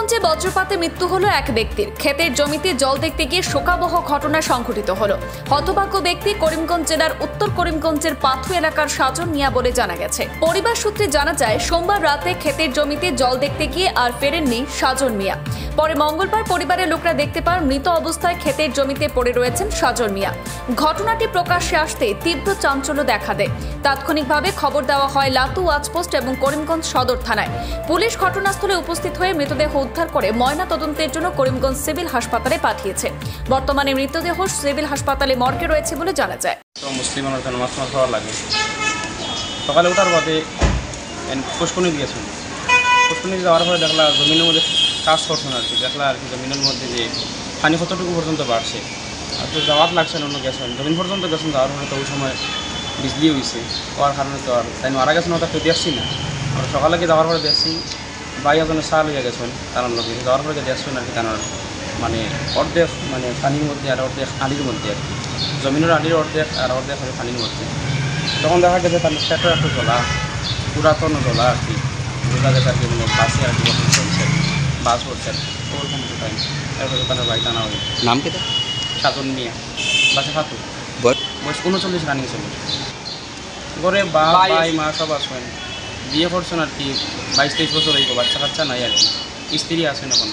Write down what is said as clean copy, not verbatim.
করিমগঞ্জে বজ্রপাতে মৃত্যু হলো এক ব্যক্তির। ক্ষেতের জমিতে জল দেখতে গিয়ে শোকাবহ ঘটনা সংঘটিত হলো। হতভাগ্য ব্যক্তি করিমগঞ্জ জেলার উত্তর করিমগঞ্জের পাথু এলাকার সাজন মিয়া বলে জানা গেছে। পরিবার সূত্রে জানা যায়, সোমবার রাতে ক্ষেতের জমিতে জল দেখতে গিয়ে আর ফেরেননি সাজন মিয়া। পরে মঙ্গলবার পরিবারের লোকরা দেখতে পান মৃত অবস্থায় ক্ষেতের জমিতে পড়ে রয়েছেন সাজন মিয়া। ঘটনাটি প্রকাশ্যে আসতে তীব্র চাঞ্চল্য দেখা দেয়। তাৎক্ষণিকভাবে খবর দেওয়া হয় লাতু ওয়াচপোস্ট এবং করিমগঞ্জ সদর থানায়। পুলিশ ঘটনাস্থলে উপস্থিত হয়ে মৃতদেহ উদ্ধার করে ময়না তদন্তের জন্য করিমগঞ্জ সিভিল হাসপাতালে পাঠিয়েছে। বর্তমানে মৃতদেহ সিভিল হাসপাতালে মর্গে রয়েছে বলে জানা যায়। সকালে ওঠার পথে পুষ্করণী দিয়েছেন। পুষ্করণী যাওয়ার পরে দেখলা জমিনের মধ্যে চাষ করছেন আর কি। দেখলা আর কি জমিনের মধ্যে যে পানি কতটুকু পর্যন্ত বাড়ছে। আর তো যাওয়ার লাগছেন অন্য গেছেন, জমিন পর্যন্ত গেছেন। যাওয়ার পরে তো ওই সময় বিজলি হয়েছে, হওয়ার কারণে তো আর তাই মারা গেছেন। ওটা তো দেখছি না। আর সকালে যাওয়ার পরে দেখছি ভাই একজনের সাল হয়ে গেছেন তার লোক। যাওয়ার পরে দেখছেন আর কি তার মানে অর্ধেক মানে পানির মধ্যে আর অর্ধেক আলির মধ্যে আর কি। জমিনের আলির অর্ধেক আর অর্ধেক হবে পানির মধ্যে। তখন দেখা গেছে তার পেটও একটু জ্বলা, পুরাতন জ্বলা আর কি। বোঝা গেছে আর কি মানে বাসে আর কি চলছে, বাস পড়ছে ওরকম দোকান। এরপর দোকানের বাড়িতে আনা হবে। নাম কেটে সাজন মিয়া, বাসে ফাতু, বয়স 39 রানিং চল্লিশ। ঘরে ভাই মা সব আসবেন, বিয়ে করছেন আর কি। 22-23 বছর হইব, বাচ্চা কাচ্চা নাই আর কি। স্ত্রী আছেন এখন।